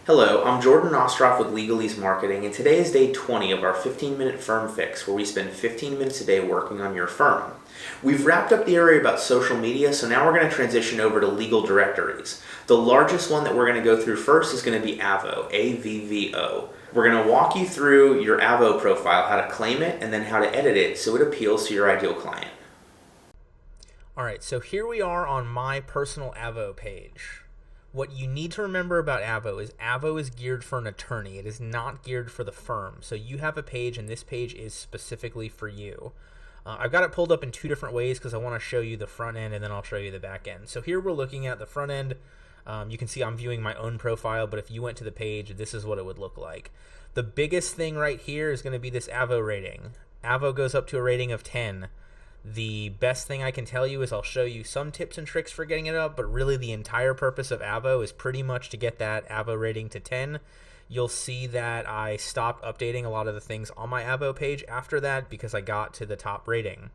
Hello, I'm Jordan Ostroff with Legalese Marketing, and today is day 20 of our 15-minute firm fix, where we spend 15 minutes a day working on your firm. We've wrapped up the area about social media, so now we're going to transition over to legal directories. The largest one that we're going to go through first is going to be Avvo, A-V-V-O. We're going to walk you through your Avvo profile, how to claim it, and then how to edit it so it appeals to your ideal client. Alright, so here we are on my personal Avvo page. What you need to remember about Avvo is geared for an attorney. It is not geared for the firm. So you have a page, and this page is specifically for you. I've got it pulled up in two different ways because I want to show you the front end and then I'll show you the back end. So here we're looking at the front end. You can see I'm viewing my own profile, but if you went to the page, this is what it would look like. The biggest thing right here is going to be this Avvo rating. Avvo goes up to a rating of 10. The best thing I can tell you is I'll show you some tips and tricks for getting it up, but really the entire purpose of Avvo is pretty much to get that Avvo rating to 10. You'll see that I stopped updating a lot of the things on my Avvo page after that because I got to the top rating.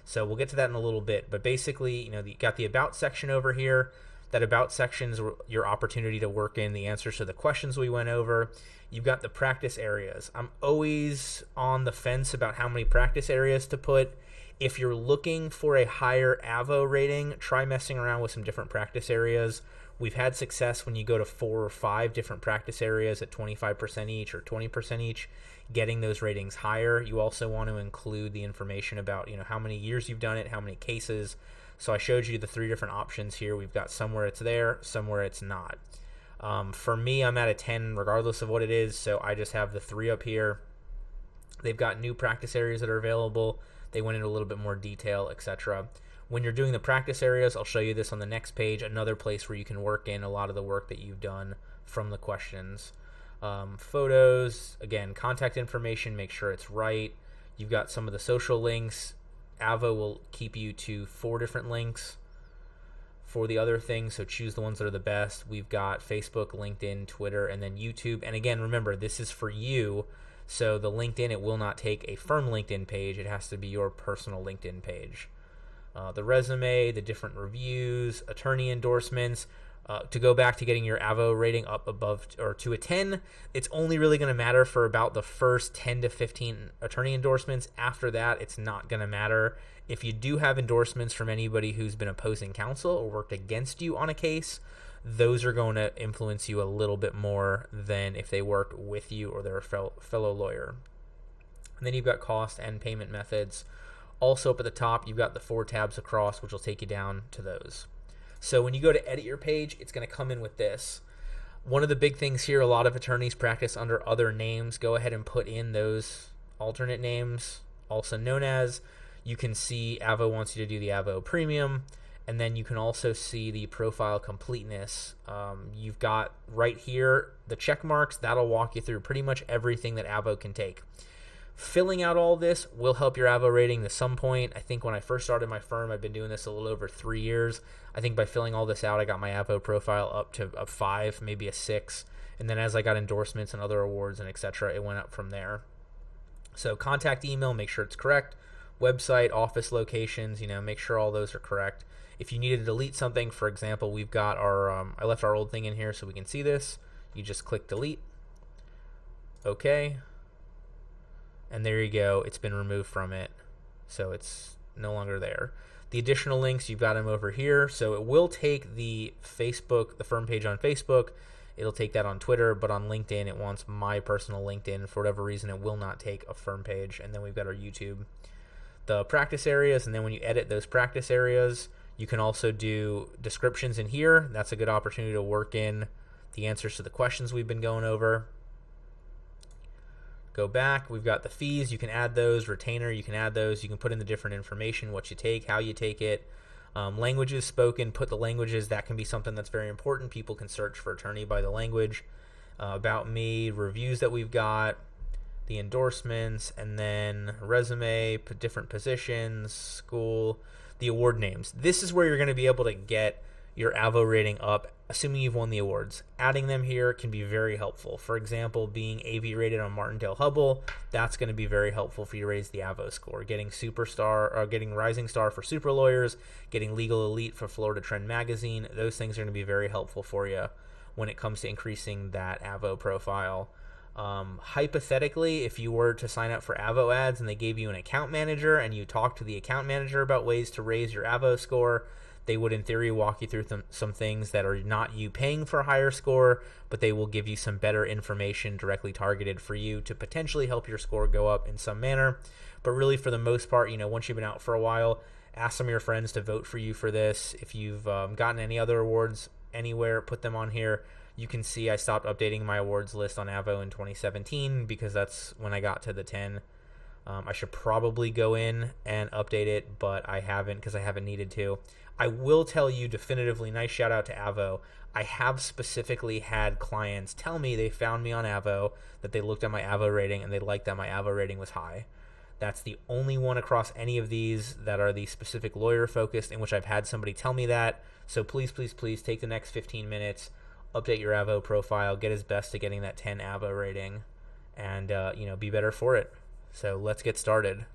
So we'll get to that in a little bit, but basically, you got the About section over here. That About section is your opportunity to work in the answers to the questions we went over. You've got the practice areas. I'm always on the fence about how many practice areas to put. If you're looking for a higher Avvo rating, try messing around with some different practice areas. We've had success when you go to 4 or 5 different practice areas at 25% each or 20% each, getting those ratings higher. You also want to include the information about how many years you've done it, how many cases. So I showed you the 3 different options here. We've got somewhere it's there, somewhere it's not. For me, I'm at a 10 regardless of what it is, so I just have the 3 up here. They've got new practice areas that are available. They went into a little bit more detail, etc. When you're doing the practice areas, I'll show you this on the next page, another place where you can work in a lot of the work that you've done from the questions. Photos, again, contact information, make sure it's right. You've got some of the social links. Avvo will keep you to 4 different links for the other things, so choose the ones that are the best. We've got Facebook, LinkedIn, Twitter, and then YouTube. And again, remember, this is for you. So the LinkedIn, it will not take a firm LinkedIn page. It has to be your personal LinkedIn page. The resume, the different reviews, attorney endorsements. To go back to getting your Avvo rating up above or to a 10, it's only really going to matter for about the first 10 to 15 attorney endorsements. After that, it's not going to matter. If you do have endorsements from anybody who's been opposing counsel or worked against you on a case, those are going to influence you a little bit more than if they worked with you or their fellow lawyer. And then you've got cost and payment methods. Also up at the top, you've got the 4 tabs across, which will take you down to those. So when you go to edit your page, it's going to come in with this. One of the big things here, a lot of attorneys practice under other names. Go ahead and put in those alternate names, also known as. You can see Avvo wants you to do the Avvo Premium. And then you can also see the profile completeness. You've got right here the check marks. That'll walk you through pretty much everything that Avvo can take. Filling out all this will help your Avvo rating to some point. I think when I first started my firm, I've been doing this a little over 3 years. I think by filling all this out, I got my Avvo profile up to a 5, maybe a 6. And then as I got endorsements and other awards and etc., it went up from there. So contact email, make sure it's correct. Website, office locations, make sure all those are correct. If you need to delete something, for example, we've got our, I left our old thing in here so we can see this. You just click delete. Okay. And there you go. It's been removed from it. So it's no longer there. The additional links, you've got them over here. So it will take the Facebook, the firm page on Facebook. It'll take that on Twitter, but on LinkedIn, it wants my personal LinkedIn. For whatever reason, it will not take a firm page. And then we've got our YouTube. The practice areas, and then when you edit those practice areas, you can also do descriptions in here. That's a good opportunity to work in the answers to the questions we've been going over. Go back. We've got the fees. You can add those. Retainer, you can add those. You can put in the different information, what you take, how you take it. Languages spoken, put the languages. That can be something that's very important. People can search for attorney by the language. About me, reviews that we've got, the endorsements, and then resume, different positions, school, the award names. This is where you're going to be able to get your Avvo rating up, assuming you've won the awards. Adding them here can be very helpful. For example, being AV rated on Martindale-Hubbell, that's going to be very helpful for you to raise the Avvo score. Getting Superstar or getting Rising Star for super lawyers, getting Legal Elite for Florida Trend Magazine, those things are going to be very helpful for you when it comes to increasing that Avvo profile. Hypothetically, if you were to sign up for Avvo ads and they gave you an account manager and you talked to the account manager about ways to raise your Avvo score, they would in theory walk you through some things that are not you paying for a higher score, but they will give you some better information directly targeted for you to potentially help your score go up in some manner. But really, for the most part, once you've been out for a while, ask some of your friends to vote for you for this. If you've gotten any other awards anywhere, put them on here. You can see I stopped updating my awards list on Avvo in 2017 because that's when I got to the 10. I should probably go in and update it, but I haven't because I haven't needed to. I will tell you definitively, nice shout out to Avvo. I have specifically had clients tell me they found me on Avvo, that they looked at my Avvo rating and they liked that my Avvo rating was high. That's the only one across any of these that are the specific lawyer focused in which I've had somebody tell me that. So please, please, please take the next 15 minutes, update your Avvo profile, get as best to getting that 10 Avvo rating, and be better for it. So let's get started.